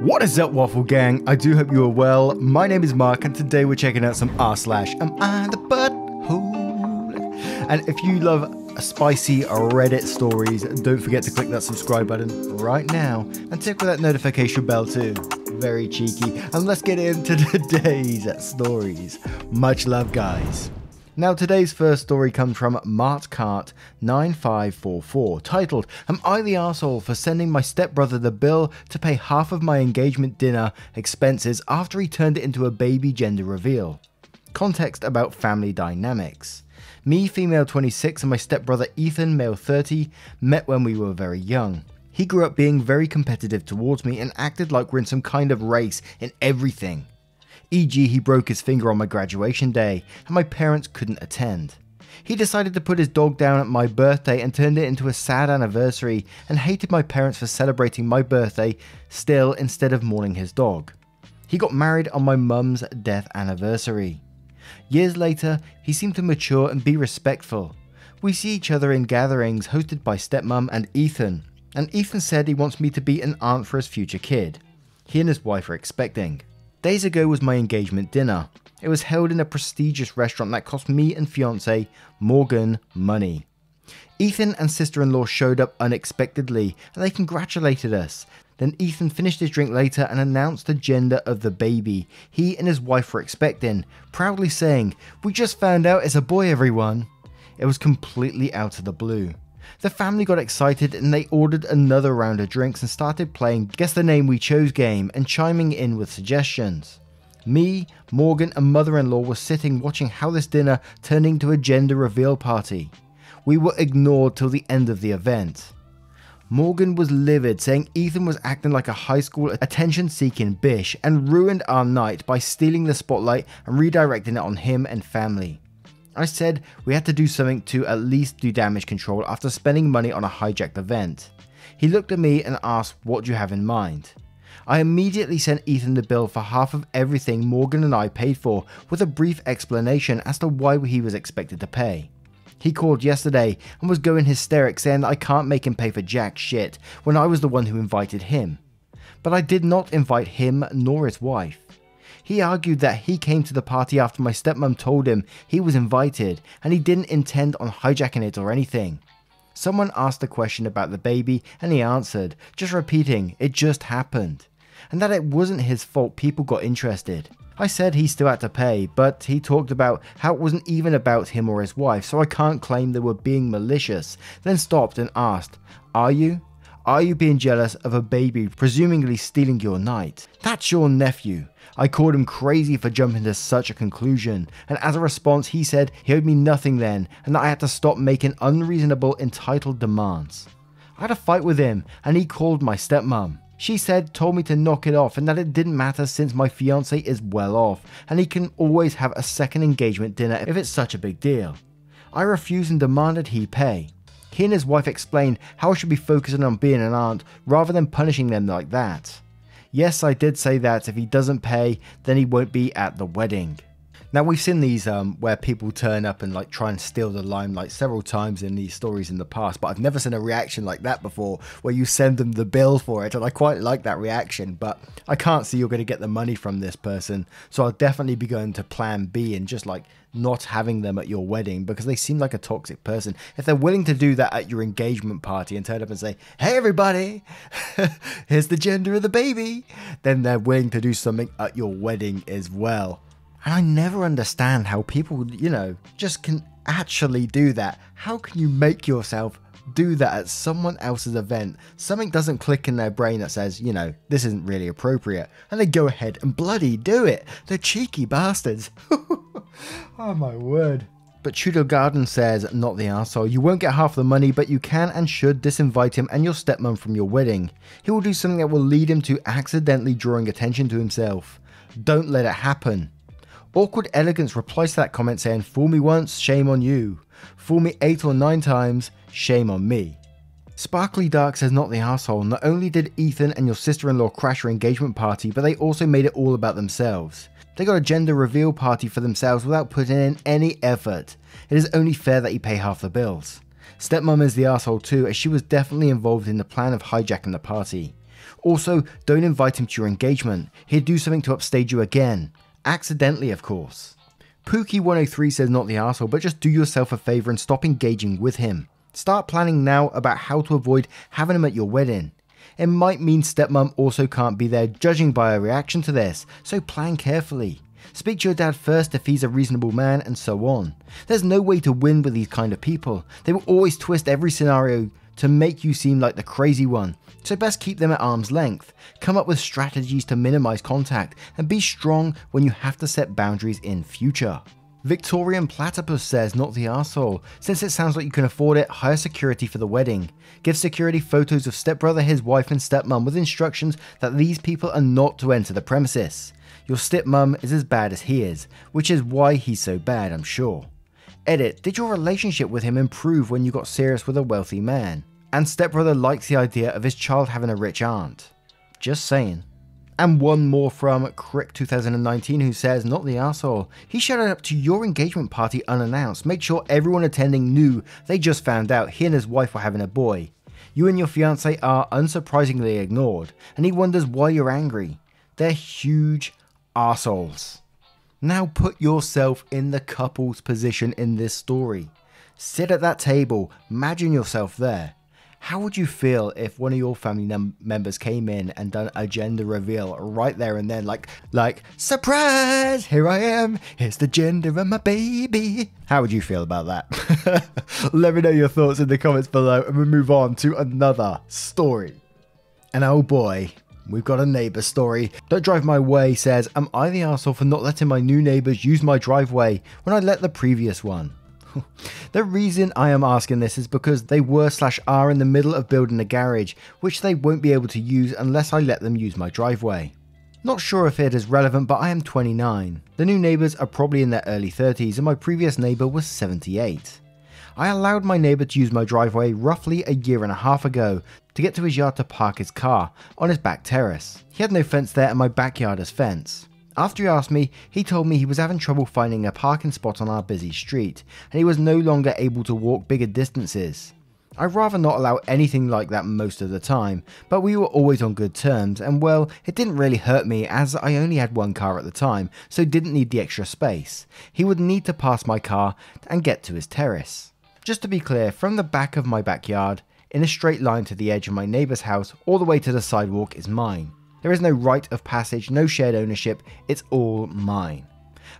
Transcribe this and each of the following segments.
What is up, Waffle Gang? I do hope you are well. My name is Mark, and today we're checking out some r/AmITheButthole. And if you love spicy Reddit stories, don't forget to click that subscribe button right now and tickle that notification bell too. Very cheeky. And let's get into today's stories. Much love, guys. Now, today's first story comes from MartCart9544, titled, "Am I the arsehole for sending my stepbrother the bill to pay half of my engagement dinner expenses after he turned it into a baby gender reveal?" Context about family dynamics. Me, female 26, and my stepbrother Ethan, male 30, met when we were very young. He grew up being very competitive towards me and acted like we're in some kind of race in everything. E.g., he broke his finger on my graduation day, and my parents couldn't attend. He decided to put his dog down at my birthday and turned it into a sad anniversary, and hated my parents for celebrating my birthday still instead of mourning his dog. He got married on my mum's death anniversary. Years later, he seemed to mature and be respectful. We see each other in gatherings hosted by stepmom and Ethan Ethan said he wants me to be an aunt for his future kid. He and his wife are expecting. Days ago was my engagement dinner. It was held in a prestigious restaurant that cost me and fiancé Morgan money. Ethan and sister-in-law showed up unexpectedly and they congratulated us. Then Ethan finished his drink later and announced the gender of the baby he and his wife were expecting, proudly saying, "We just found out it's a boy, everyone." It was completely out of the blue. The family got excited and they ordered another round of drinks and started playing Guess the Name We Chose game and chiming in with suggestions. Me, Morgan and mother-in-law were sitting watching how this dinner turned into a gender reveal party. We were ignored till the end of the event. Morgan was livid, saying Ethan was acting like a high school attention-seeking bish and ruined our night by stealing the spotlight and redirecting it on him and family. I said we had to do something to at least do damage control after spending money on a hijacked event. He looked at me and asked, "What do you have in mind?" I immediately sent Ethan the bill for half of everything Morgan and I paid for, with a brief explanation as to why he was expected to pay. He called yesterday and was going hysteric, saying that I can't make him pay for jack shit when I was the one who invited him. But I did not invite him nor his wife. He argued that he came to the party after my stepmom told him he was invited and he didn't intend on hijacking it or anything. Someone asked a question about the baby and he answered, just repeating it just happened, and that it wasn't his fault people got interested. I said he still had to pay, but he talked about how it wasn't even about him or his wife, so I can't claim they were being malicious, then stopped and asked, Are you being jealous of a baby presumably stealing your night? That's your nephew. I called him crazy for jumping to such a conclusion, and as a response he said he owed me nothing then and that I had to stop making unreasonable entitled demands. I had a fight with him and he called my stepmom. She told me to knock it off and that it didn't matter since my fiance is well off and he can always have a second engagement dinner if it's such a big deal. I refused and demanded he pay. He and his wife explained how I should be focusing on being an aunt rather than punishing them like that. Yes, I did say that if he doesn't pay, then he won't be at the wedding. Now, we've seen these where people turn up and like try and steal the limelight several times in these stories in the past, but I've never seen a reaction like that before where you send them the bill for it, and I quite like that reaction, but I can't see you're going to get the money from this person, so I'll definitely be going to plan B and just like not having them at your wedding because they seem like a toxic person. If they're willing to do that at your engagement party and turn up and say, "Hey everybody, here's the gender of the baby," then they're willing to do something at your wedding as well. And I never understand how people, just can actually do that. How can you make yourself do that at someone else's event? Something doesn't click in their brain that says, this isn't really appropriate. And they go ahead and bloody do it. They're cheeky bastards. Oh my word. But Tudor Garden says, "Not the arsehole. You won't get half the money, but you can and should disinvite him and your stepmom from your wedding. He will do something that will lead him to accidentally drawing attention to himself. Don't let it happen." Awkward Elegance replies to that comment saying, "Fool me once, shame on you. Fool me 8 or 9 times, shame on me." Sparkly Dark says, "Not the arsehole. Not only did Ethan and your sister-in-law crash your engagement party, but they also made it all about themselves. They got a gender reveal party for themselves without putting in any effort. It is only fair that you pay half the bills. Stepmom is the arsehole too, as she was definitely involved in the plan of hijacking the party. Also, don't invite him to your engagement. He'd do something to upstage you again. Accidentally, of course. Pookie103 says not the arsehole, but just do yourself a favour and stop engaging with him. Start planning now about how to avoid having him at your wedding. It might mean stepmom also can't be there judging by her reaction to this, so plan carefully. Speak to your dad first if he's a reasonable man, and so on. There's no way to win with these kind of people. They will always twist every scenario to make you seem like the crazy one, so best keep them at arm's length. Come up with strategies to minimize contact, and be strong when you have to set boundaries in future. Victorian Platypus says not the arsehole. Since it sounds like you can afford it, hire security for the wedding. Give security photos of stepbrother, his wife and stepmom with instructions that these people are not to enter the premises. Your stepmom is as bad as he is, which is why he's so bad, I'm sure. Edit, did your relationship with him improve when you got serious with a wealthy man? And stepbrother likes the idea of his child having a rich aunt. Just saying. And one more from Crick2019 who says, not the arsehole. He showed up to your engagement party unannounced, made sure everyone attending knew they just found out he and his wife were having a boy. You and your fiance are unsurprisingly ignored, and he wonders why you're angry. They're huge arseholes. Now put yourself in the couple's position in this story. Sit at that table, imagine yourself there. How would you feel if one of your family members came in and done a gender reveal right there and then, like, surprise, here I am, here's the gender of my baby. How would you feel about that? Let me know your thoughts in the comments below, and we'll move on to another story. And oh boy, we've got a neighbour story. Don't Drive My Way says, am I the arsehole for not letting my new neighbours use my driveway when I let the previous one? The reason I am asking this is because they were/are in the middle of building a garage, which they won't be able to use unless I let them use my driveway. Not sure if it is relevant, but I am 29. The new neighbours are probably in their early 30s and my previous neighbour was 78. I allowed my neighbour to use my driveway roughly a year and a half ago to get to his yard to park his car on his back terrace. He had no fence there and my backyard has fence. After he asked me, he told me he was having trouble finding a parking spot on our busy street, and he was no longer able to walk bigger distances. I'd rather not allow anything like that most of the time, but we were always on good terms, and well, it didn't really hurt me as I only had one car at the time, so didn't need the extra space. He would need to pass my car and get to his terrace. Just to be clear, from the back of my backyard, in a straight line to the edge of my neighbour's house, all the way to the sidewalk is mine. There is no right of passage, no shared ownership, it's all mine.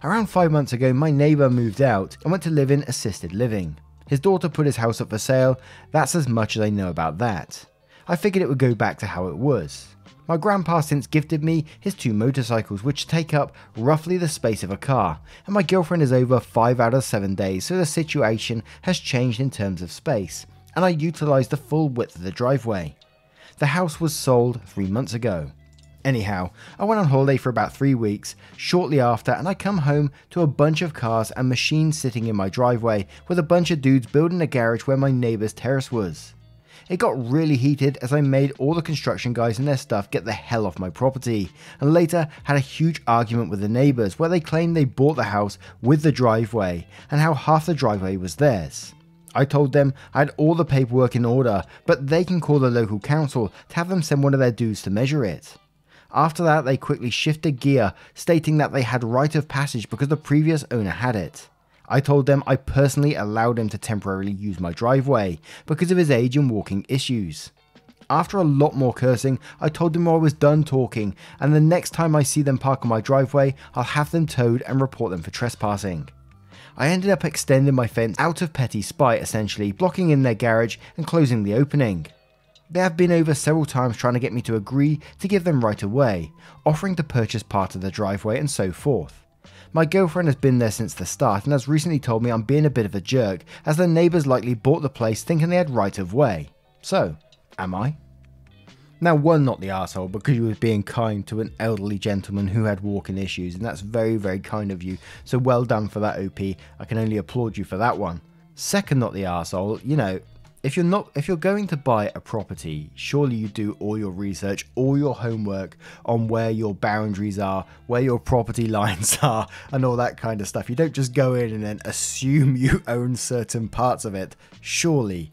Around 5 months ago, my neighbour moved out and went to live in assisted living. His daughter put his house up for sale, that's as much as I know about that. I figured it would go back to how it was. My grandpa since gifted me his 2 motorcycles, which take up roughly the space of a car, and my girlfriend is over 5 out of 7 days, so the situation has changed in terms of space, and I utilised the full width of the driveway. The house was sold 3 months ago. Anyhow, I went on holiday for about 3 weeks shortly after, and I come home to a bunch of cars and machines sitting in my driveway with a bunch of dudes building a garage where my neighbour's terrace was. It got really heated as I made all the construction guys and their stuff get the hell off my property, and later had a huge argument with the neighbours where they claimed they bought the house with the driveway and how half the driveway was theirs. I told them I had all the paperwork in order, but they can call the local council to have them send one of their dudes to measure it. After that, they quickly shifted gear, stating that they had right of passage because the previous owner had it. I told them I personally allowed him to temporarily use my driveway because of his age and walking issues. After a lot more cursing, I told them I was done talking, and the next time I see them park on my driveway, I'll have them towed and report them for trespassing. I ended up extending my fence out of petty spite, essentially blocking in their garage and closing the opening. They have been over several times trying to get me to agree to give them right of way, offering to purchase part of the driveway and so forth. My girlfriend has been there since the start and has recently told me I'm being a bit of a jerk as the neighbours likely bought the place thinking they had right of way. So, am I? Now, one, not the arsehole because he was being kind to an elderly gentleman who had walking issues, and that's very, very kind of you, so well done for that, OP. I can only applaud you for that one. Second, not the arsehole, you know, if you're going to buy a property, surely you do all your research, all your homework on where your boundaries are, where your property lines are, and all that kind of stuff. You don't just go in and then assume you own certain parts of it, surely.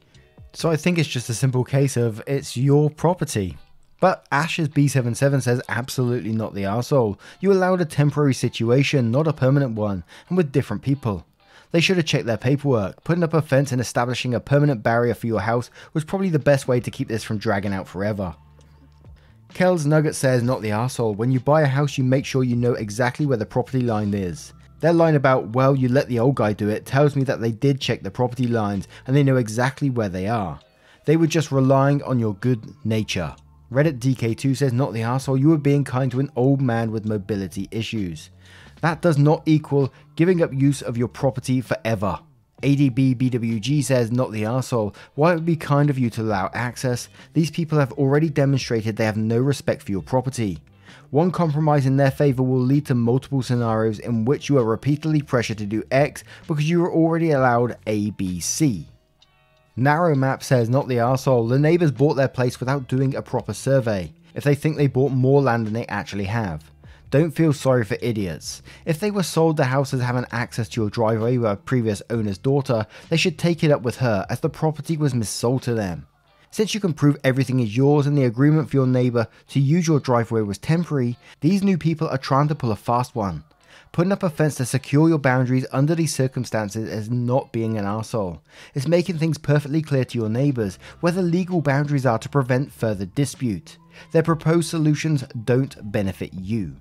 So I think it's just a simple case of it's your property. But Ash's B77 says absolutely not the arsehole. You allowed a temporary situation, not a permanent one, and with different people. They should have checked their paperwork. Putting up a fence and establishing a permanent barrier for your house was probably the best way to keep this from dragging out forever. Kel's Nugget says not the arsehole. When you buy a house, you make sure you know exactly where the property line is. Their line about, well, you let the old guy do it, tells me that they did check the property lines and they know exactly where they are. They were just relying on your good nature. Reddit DK2 says not the arsehole, you were being kind to an old man with mobility issues. That does not equal giving up use of your property forever. ADBBWG says not the arsehole, while it would be kind of you to allow access, these people have already demonstrated they have no respect for your property. One compromise in their favour will lead to multiple scenarios in which you are repeatedly pressured to do X because you are already allowed A, B, C. Narrow Map says not the arsehole, the neighbours bought their place without doing a proper survey, if they think they bought more land than they actually have. Don't feel sorry for idiots. If they were sold the house as having access to your driveway with a previous owner's daughter, they should take it up with her as the property was missold to them. Since you can prove everything is yours and the agreement for your neighbour to use your driveway was temporary, these new people are trying to pull a fast one. Putting up a fence to secure your boundaries under these circumstances is not being an arsehole. It's making things perfectly clear to your neighbours where the legal boundaries are to prevent further dispute. Their proposed solutions don't benefit you.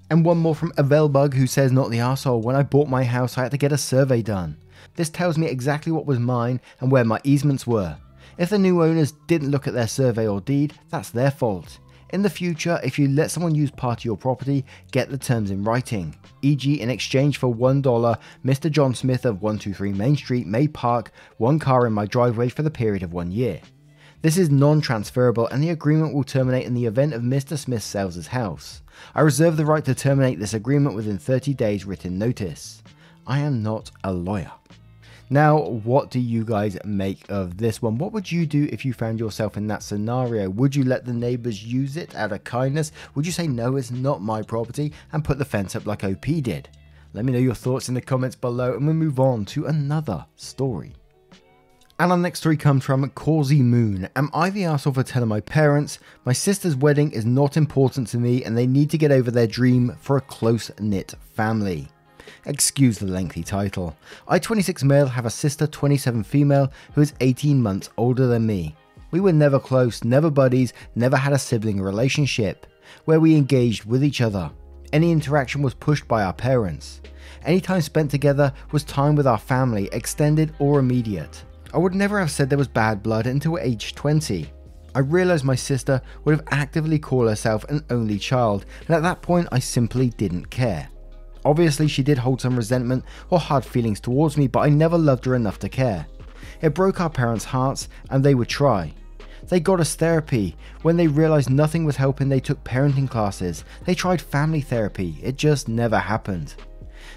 And one more from Avelbug who says not the arsehole, when I bought my house I had to get a survey done. This tells me exactly what was mine and where my easements were. If the new owners didn't look at their survey or deed, that's their fault. In the future, if you let someone use part of your property, get the terms in writing. E.g. in exchange for $1, Mr. John Smith of 123 Main Street may park one car in my driveway for the period of 1 year. This is non-transferable and the agreement will terminate in the event of Mr. Smith sells his house. I reserve the right to terminate this agreement within 30 days written notice. I am not a lawyer. Now, what do you guys make of this one? What would you do if you found yourself in that scenario? Would you let the neighbours use it out of kindness? Would you say, no, it's not my property, and put the fence up like OP did? Let me know your thoughts in the comments below, and we'll move on to another story. And our next story comes from Causey Moon. Am I the arsehole for telling my parents my sister's wedding is not important to me and they need to get over their dream for a close-knit family? Excuse the lengthy title. I, 26 male, have a sister, 27 female, who is 18 months older than me. We were never close, never buddies, never had a sibling relationship, where we engaged with each other. Any interaction was pushed by our parents. Any time spent together was time with our family, extended or immediate. I would never have said there was bad blood until age 20. I realised my sister would have actively called herself an only child, and at that point I simply didn't care. Obviously she did hold some resentment or hard feelings towards me, but I never loved her enough to care. It broke our parents' hearts and they would try. They got us therapy. When they realised nothing was helping, they took parenting classes. They tried family therapy. It just never happened.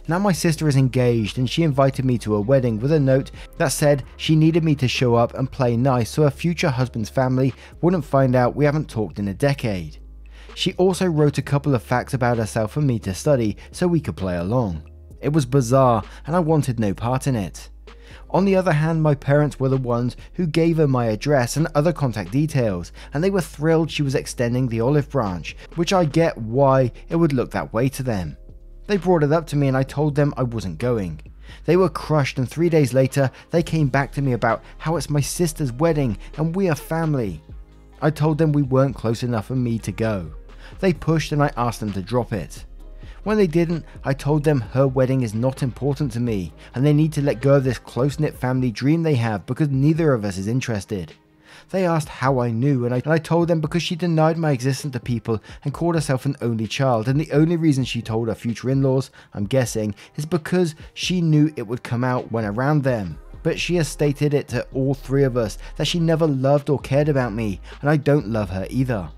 Now my sister is engaged and she invited me to a wedding with a note that said she needed me to show up and play nice so her future husband's family wouldn't find out we haven't talked in a decade. She also wrote a couple of facts about herself for me to study so we could play along. It was bizarre and I wanted no part in it. On the other hand, my parents were the ones who gave her my address and other contact details, and they were thrilled she was extending the olive branch, which I get why it would look that way to them. They brought it up to me and I told them I wasn't going. They were crushed, and 3 days later they came back to me about how it's my sister's wedding and we are family. I told them we weren't close enough for me to go. They pushed and I asked them to drop it. When they didn't, I told them her wedding is not important to me and they need to let go of this close-knit family dream they have because neither of us is interested. They asked how I knew and I told them because she denied my existence to people and called herself an only child, and the only reason she told her future in-laws, I'm guessing, is because she knew it would come out when around them. But she has stated it to all three of us that she never loved or cared about me, and I don't love her either.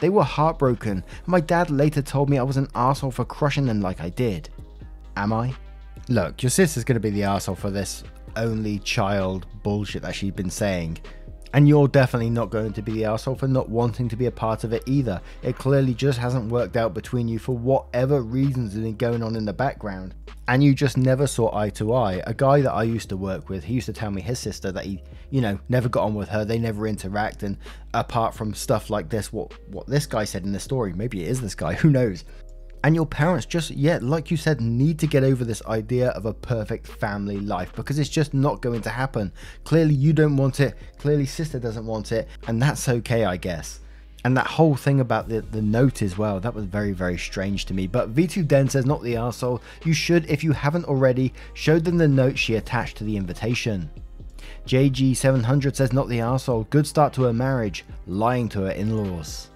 They were heartbroken, and my dad later told me I was an arsehole for crushing them like I did. Am I? Look, your sister's going to be the arsehole for this only child bullshit that she's been saying. And you're definitely not going to be the arsehole for not wanting to be a part of it either. It clearly just hasn't worked out between you for whatever reasons have been going on in the background. And you just never saw eye to eye. A guy that I used to work with, he used to tell me his sister that he, never got on with her. They never interact. And apart from stuff like this, what this guy said in the story, maybe it is this guy, who knows? And your parents just, like you said, need to get over this idea of a perfect family life, because it's just not going to happen. Clearly you don't want it, clearly sister doesn't want it, and that's okay, I guess. And that whole thing about the note as well, that was very, very strange to me. But V2Den says, not the arsehole, you should, if you haven't already, show them the note she attached to the invitation. JG700 says, not the arsehole, good start to her marriage, lying to her in-laws.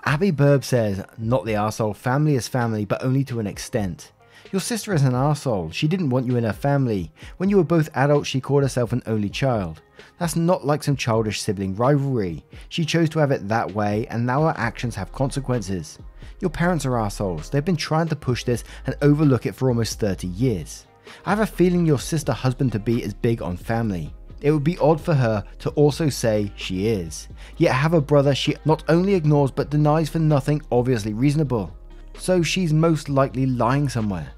Abby Burb says, not the arsehole, family is family, but only to an extent. Your sister is an arsehole, she didn't want you in her family. When you were both adults, she called herself an only child. That's not like some childish sibling rivalry. She chose to have it that way, and now her actions have consequences. Your parents are arseholes, they've been trying to push this and overlook it for almost 30 years. I have a feeling your sister husband-to-be is big on family. It would be odd for her to also say she is, yet have a brother she not only ignores but denies for nothing obviously reasonable. So she's most likely lying somewhere.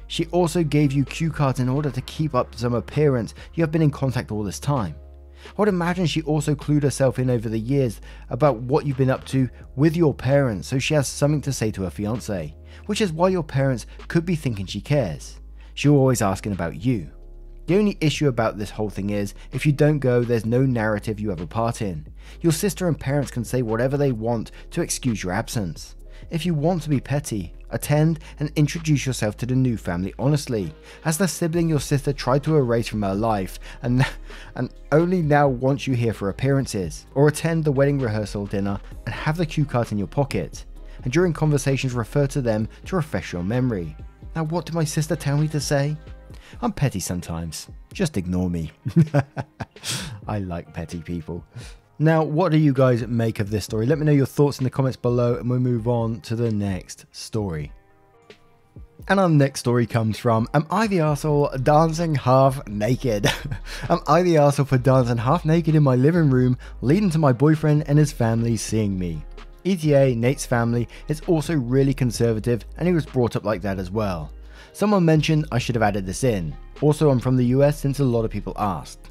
She also gave you cue cards in order to keep up some appearance you have been in contact all this time. I would imagine she also clued herself in over the years about what you've been up to with your parents, so she has something to say to her fiance, which is why your parents could be thinking she cares. She's always asking about you. The only issue about this whole thing is, if you don't go, there's no narrative you have a part in. Your sister and parents can say whatever they want to excuse your absence. If you want to be petty, attend and introduce yourself to the new family honestly, as the sibling your sister tried to erase from her life and only now wants you here for appearances, or attend the wedding rehearsal dinner and have the cue card in your pocket, and during conversations refer to them to refresh your memory. Now what did my sister tell me to say? I'm petty sometimes, just ignore me. I like petty people. Now, what do you guys make of this story? Let me know your thoughts in the comments below and we'll move on to the next story. And our next story comes from, am I the arsehole dancing half naked? Am I the arsehole for dancing half naked in my living room, leading to my boyfriend and his family seeing me? ETA, Nate's family, is also really conservative and he was brought up like that as well. Someone mentioned I should have added this in. Also, I'm from the US since a lot of people asked.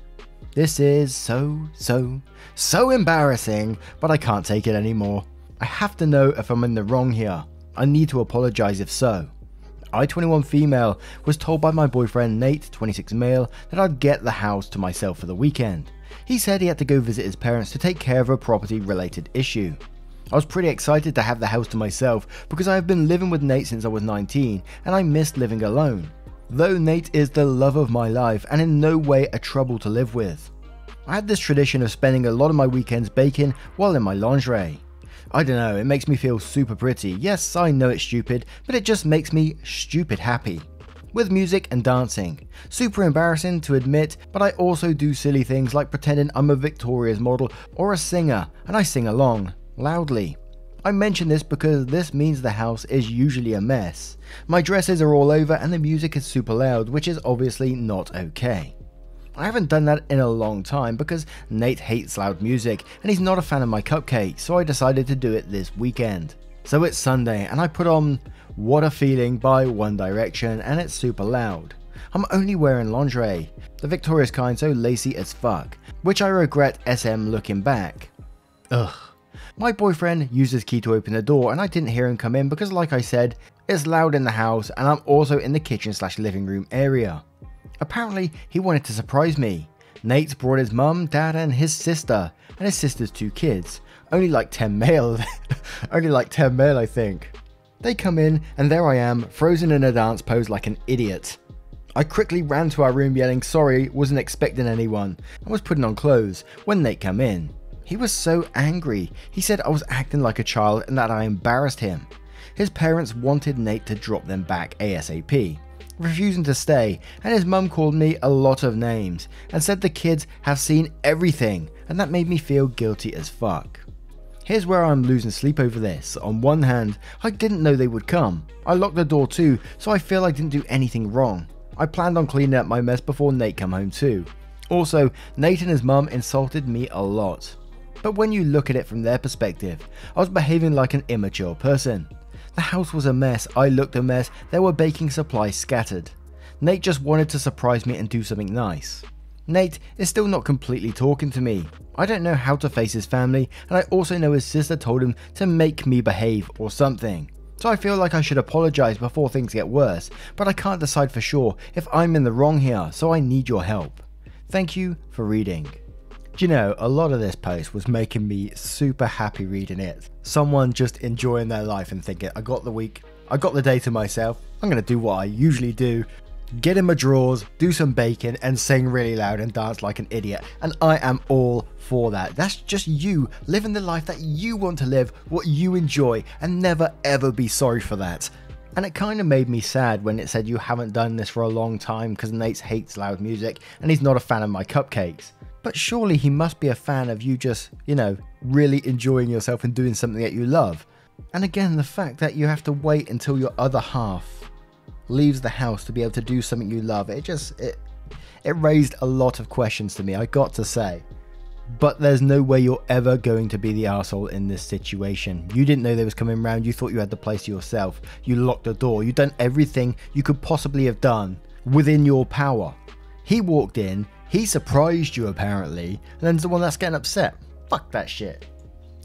This is so embarrassing, but I can't take it anymore. I have to know if I'm in the wrong here. I need to apologize if so. I-21 female was told by my boyfriend Nate, 26 male, that I'd get the house to myself for the weekend. He said he had to go visit his parents to take care of a property related issue. I was pretty excited to have the house to myself because I have been living with Nate since I was 19 and I missed living alone. Though Nate is the love of my life and in no way a trouble to live with. I had this tradition of spending a lot of my weekends baking while in my lingerie. I don't know, it makes me feel super pretty. Yes, I know it's stupid, but it just makes me stupid happy. With music and dancing. Super embarrassing to admit, but I also do silly things like pretending I'm a Victoria's model or a singer and I sing along. Loudly. I mention this because this means the house is usually a mess. My dresses are all over and the music is super loud, which is obviously not okay. I haven't done that in a long time because Nate hates loud music and he's not a fan of my cupcake, so I decided to do it this weekend. So it's Sunday and I put on What a Feeling by One Direction and it's super loud. I'm only wearing lingerie, the Victoria's kind, so lacy as fuck, which I regret SM looking back. Ugh. My boyfriend used his key to open the door and I didn't hear him come in because, like I said, it's loud in the house and I'm also in the kitchen/living room area. Apparently he wanted to surprise me. Nate brought his mum, dad and his sister and his sister's 2 kids. Only like 10 male. Only like 10 male I think. They come in and there I am, frozen in a dance pose like an idiot. I quickly ran to our room yelling sorry, wasn't expecting anyone, and was putting on clothes when Nate came in. He was so angry. He said I was acting like a child and that I embarrassed him. His parents wanted Nate to drop them back ASAP, refusing to stay, and his mum called me a lot of names and said the kids have seen everything, and that made me feel guilty as fuck. Here's where I'm losing sleep over this. On one hand, I didn't know they would come. I locked the door too, so I feel I didn't do anything wrong. I planned on cleaning up my mess before Nate came home too. Also, Nate and his mum insulted me a lot. But when you look at it from their perspective, I was behaving like an immature person. The house was a mess, I looked a mess, there were baking supplies scattered. Nate just wanted to surprise me and do something nice. Nate is still not completely talking to me. I don't know how to face his family, and I also know his sister told him to make me behave or something. So I feel like I should apologize before things get worse, but I can't decide for sure if I'm in the wrong here, so I need your help. Thank you for reading. Do you know, a lot of this post was making me super happy reading it. Someone just enjoying their life and thinking, I got the week, I got the day to myself, I'm going to do what I usually do. Get in my drawers, do some baking, and sing really loud and dance like an idiot. And I am all for that. That's just you living the life that you want to live, what you enjoy, and never ever be sorry for that. And it kind of made me sad when it said you haven't done this for a long time because Nate hates loud music and he's not a fan of my cupcakes. But surely he must be a fan of you just, you know, really enjoying yourself and doing something that you love. And again, the fact that you have to wait until your other half leaves the house to be able to do something you love, it raised a lot of questions to me, I got to say. But there's no way you're ever going to be the arsehole in this situation. You didn't know they was coming round, you thought you had the place to yourself, you locked the door, you've done everything you could possibly have done within your power. He walked in, he surprised you apparently, and then's the one that's getting upset. Fuck that shit.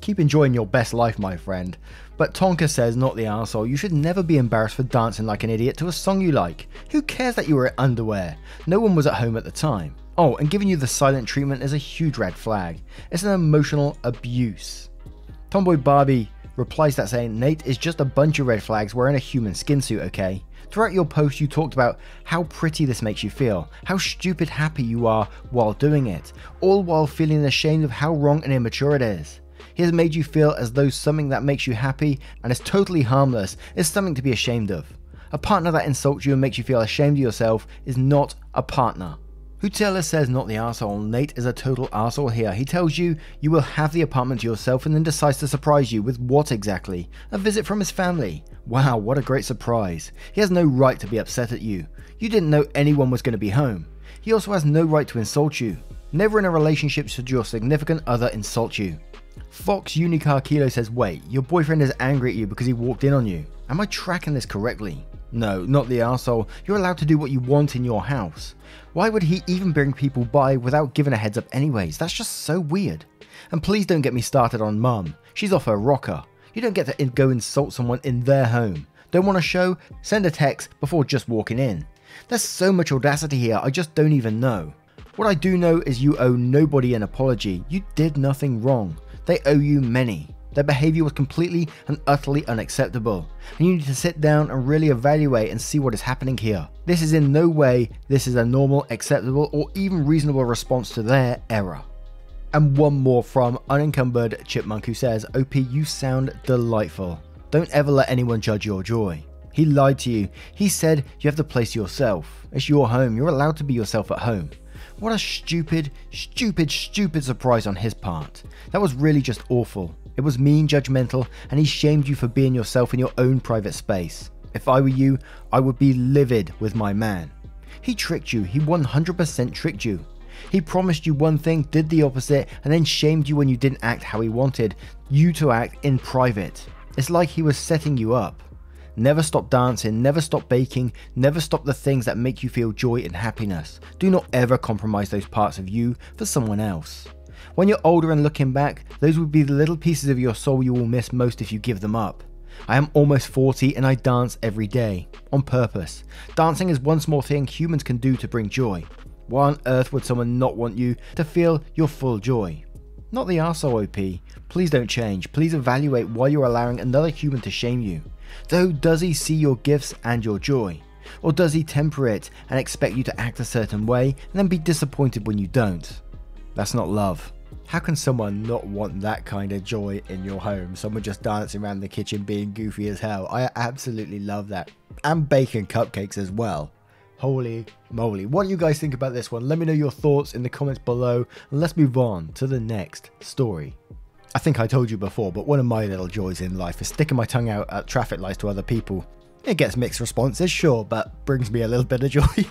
Keep enjoying your best life, my friend. But Tonka says, not the arsehole, you should never be embarrassed for dancing like an idiot to a song you like. Who cares that you were in underwear? No one was at home at the time. Oh, and giving you the silent treatment is a huge red flag. It's an emotional abuse. Tomboy Barbie replies that saying, Nate is just a bunch of red flags wearing a human skin suit, okay? Throughout your post you talked about how pretty this makes you feel, how stupid happy you are while doing it, all while feeling ashamed of how wrong and immature it is. He has made you feel as though something that makes you happy and is totally harmless is something to be ashamed of. A partner that insults you and makes you feel ashamed of yourself is not a partner. Hutela says, not the arsehole, Nate is a total arsehole here. He tells you you will have the apartment to yourself and then decides to surprise you with what exactly? A visit from his family. Wow, what a great surprise. He has no right to be upset at you. You didn't know anyone was going to be home. He also has no right to insult you. Never in a relationship should your significant other insult you. Fox Unicar Kilo says, wait, your boyfriend is angry at you because he walked in on you. Am I tracking this correctly? No, not the arsehole. You're allowed to do what you want in your house. Why would he even bring people by without giving a heads up anyways? That's just so weird. And please don't get me started on mum. She's off her rocker. You don't get to go insult someone in their home. Don't want a show? Send a text before just walking in. There's so much audacity here, I just don't even know. What I do know is you owe nobody an apology. You did nothing wrong. They owe you many. Their behavior was completely and utterly unacceptable, and you need to sit down and really evaluate and see what is happening here. This is in no way this is a normal, acceptable, or even reasonable response to their error. And one more from Unencumbered Chipmunk, who says, OP, you sound delightful. Don't ever let anyone judge your joy. He lied to you. He said you have the place to yourself. It's your home. You're allowed to be yourself at home. What a stupid surprise on his part. That was really just awful. It was mean, judgmental, and he shamed you for being yourself in your own private space. If I were you, I would be livid with my man. He tricked you. He 100% tricked you. He promised you one thing, did the opposite, and then shamed you when you didn't act how he wanted you to act in private. It's like he was setting you up. Never stop dancing, never stop baking, never stop the things that make you feel joy and happiness. Do not ever compromise those parts of you for someone else. When you're older and looking back, those will be the little pieces of your soul you will miss most if you give them up. I am almost 40 and I dance every day, on purpose. Dancing is one small thing humans can do to bring joy. Why on earth would someone not want you to feel your full joy? Not the arsehole, OP. Please don't change. Please evaluate why you're allowing another human to shame you. Though, does he see your gifts and your joy? Or does he temper it and expect you to act a certain way and then be disappointed when you don't? That's not love. How can someone not want that kind of joy in your home? Someone just dancing around the kitchen being goofy as hell. I absolutely love that. And baking cupcakes as well. Holy moly. What do you guys think about this one? Let me know your thoughts in the comments below. And let's move on to the next story. I think I told you before, but one of my little joys in life is sticking my tongue out at traffic lights to other people. It gets mixed responses, sure, but brings me a little bit of joy.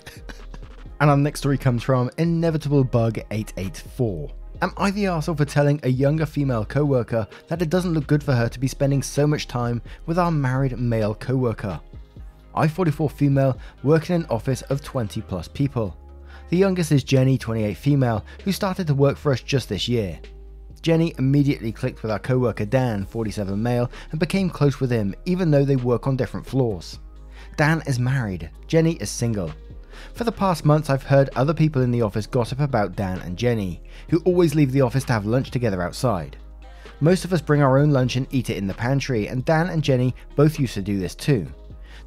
And our next story comes from Inevitable Bug 884. Am I the arsehole for telling a younger female co-worker that it doesn't look good for her to be spending so much time with our married male co-worker? I, 44 female, work in an office of 20 plus people. The youngest is Jenny, 28 female, who started to work for us just this year. Jenny immediately clicked with our co-worker Dan, 47 male, and became close with him even though they work on different floors. Dan is married, Jenny is single. For the past months I've heard other people in the office gossip about Dan and Jenny, who always leave the office to have lunch together outside. Most of us bring our own lunch and eat it in the pantry, and Dan and Jenny both used to do this too.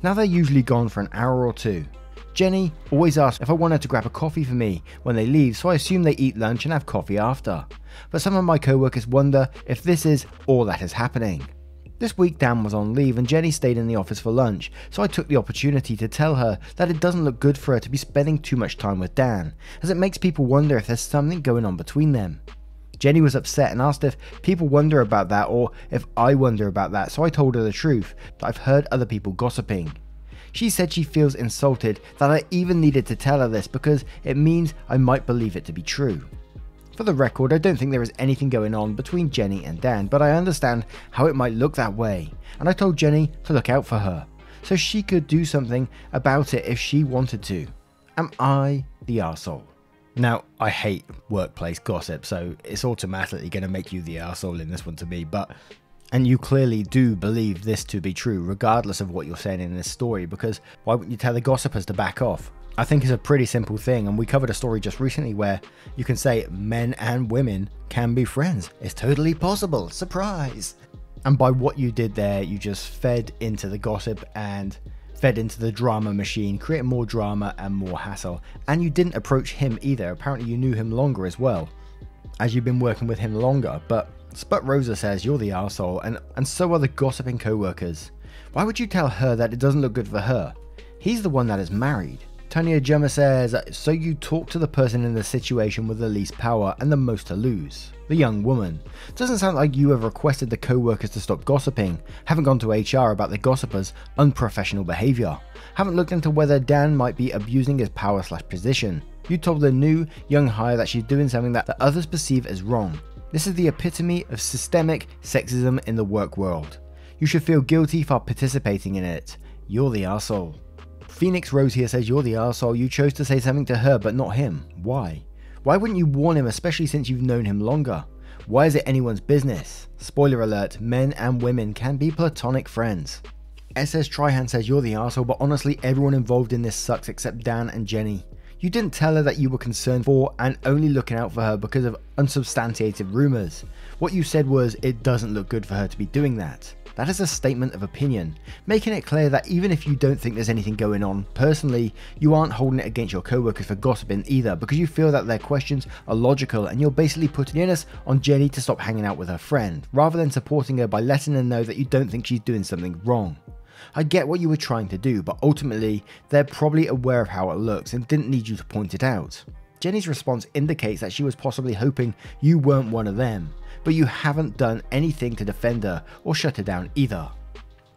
Now they're usually gone for an hour or two. Jenny always asks if I want her to grab a coffee for me when they leave, so I assume they eat lunch and have coffee after. But some of my co-workers wonder if this is all that is happening. This week Dan was on leave and Jenny stayed in the office for lunch, so I took the opportunity to tell her that it doesn't look good for her to be spending too much time with Dan, as it makes people wonder if there's something going on between them. Jenny was upset and asked if people wonder about that or if I wonder about that, so I told her the truth, that I've heard other people gossiping. She said she feels insulted that I even needed to tell her this because it means I might believe it to be true. For the record, I don't think there is anything going on between Jenny and Dan, but I understand how it might look that way, and I told Jenny to look out for her, so she could do something about it if she wanted to. Am I the arsehole? Now, I hate workplace gossip, so it's automatically going to make you the arsehole in this one to me, and you clearly do believe this to be true, regardless of what you're saying in this story, because why wouldn't you tell the gossipers to back off? I think it's a pretty simple thing, and we covered a story just recently where you can say men and women can be friends. It's totally possible. Surprise! And by what you did there, you just fed into the gossip and fed into the drama machine, creating more drama and more hassle. And you didn't approach him either. Apparently you knew him longer as well, as you've been working with him longer. But Sput Rosa says you're the arsehole, and so are the gossiping co-workers. Why would you tell her that it doesn't look good for her? He's the one that is married. Tonya Jummer says, so you talk to the person in the situation with the least power and the most to lose. The young woman. Doesn't sound like you have requested the co-workers to stop gossiping, haven't gone to HR about the gossipers' unprofessional behaviour, haven't looked into whether Dan might be abusing his power/position. You told the new young hire that she's doing something that the others perceive as wrong. This is the epitome of systemic sexism in the work world. You should feel guilty for participating in it. You're the arsehole. Phoenix Rose here says you're the arsehole. You chose to say something to her but not him. Why? Why wouldn't you warn him, especially since you've known him longer? Why is it anyone's business? Spoiler alert, men and women can be platonic friends. SS Trihan says you're the arsehole, but honestly everyone involved in this sucks except Dan and Jenny. You didn't tell her that you were concerned for and only looking out for her because of unsubstantiated rumours. What you said was it doesn't look good for her to be doing that. That is a statement of opinion, making it clear that even if you don't think there's anything going on, personally, you aren't holding it against your co-workers for gossiping either, because you feel that their questions are logical and you're basically putting the onus on Jenny to stop hanging out with her friend, rather than supporting her by letting her know that you don't think she's doing something wrong. I get what you were trying to do, but ultimately, they're probably aware of how it looks and didn't need you to point it out. Jenny's response indicates that she was possibly hoping you weren't one of them, but you haven't done anything to defend her or shut her down either.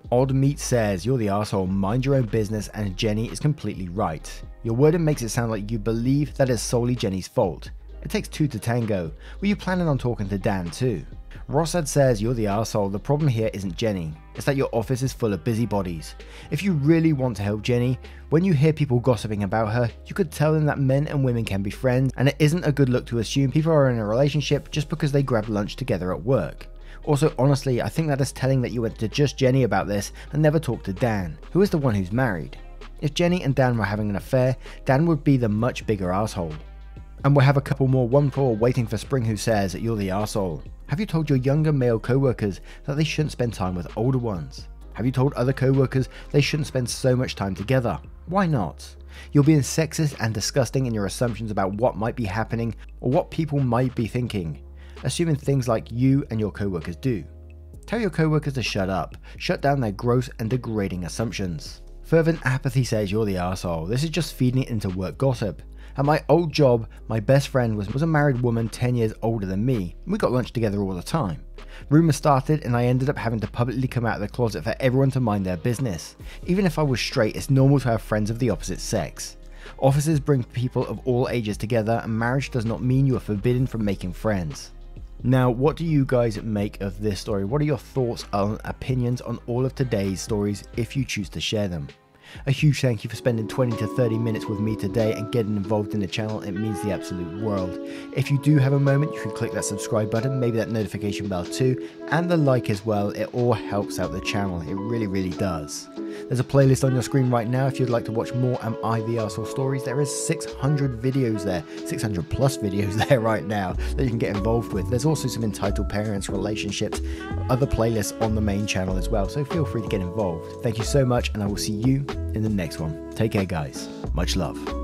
Odd Meat says you're the arsehole, mind your own business, and Jenny is completely right. Your wording makes it sound like you believe that it's solely Jenny's fault. It takes two to tango. Were you planning on talking to Dan too? Rossad says you're the arsehole. The problem here isn't Jenny, it's that your office is full of busybodies. If you really want to help Jenny, when you hear people gossiping about her, you could tell them that men and women can be friends, and it isn't a good look to assume people are in a relationship just because they grab lunch together at work. Also, honestly, I think that is telling that you went to just Jenny about this and never talked to Dan, who is the one who's married. If Jenny and Dan were having an affair, Dan would be the much bigger arsehole. And we'll have a couple more. One for Waiting for Spring who says you're the arsehole. Have you told your younger male co-workers that they shouldn't spend time with older ones? Have you told other co-workers they shouldn't spend so much time together? Why not? You're being sexist and disgusting in your assumptions about what might be happening or what people might be thinking, assuming things like you and your co-workers do. Tell your co-workers to shut up, shut down their gross and degrading assumptions. Fervent Apathy says you're the arsehole. This is just feeding it into work gossip. At my old job, my best friend was a married woman 10 years older than me, and we got lunch together all the time. Rumours started and I ended up having to publicly come out of the closet for everyone to mind their business. Even if I was straight, it's normal to have friends of the opposite sex. Offices bring people of all ages together, and marriage does not mean you are forbidden from making friends. Now, what do you guys make of this story? What are your thoughts and opinions on all of today's stories if you choose to share them? A huge thank you for spending 20 to 30 minutes with me today and getting involved in the channel. It means the absolute world. If you do have a moment, you can click that subscribe button, maybe that notification bell too, and the like as well. It all helps out the channel. It really does. There's a playlist on your screen right now if you'd like to watch more Am I the Arsehole stories. There is 600 videos there, 600 plus videos there right now that you can get involved with. There's also some entitled parents, relationships, other playlists on the main channel as well, so feel free to get involved. Thank you so much, and I will see you in the next one. Take care, guys. Much love.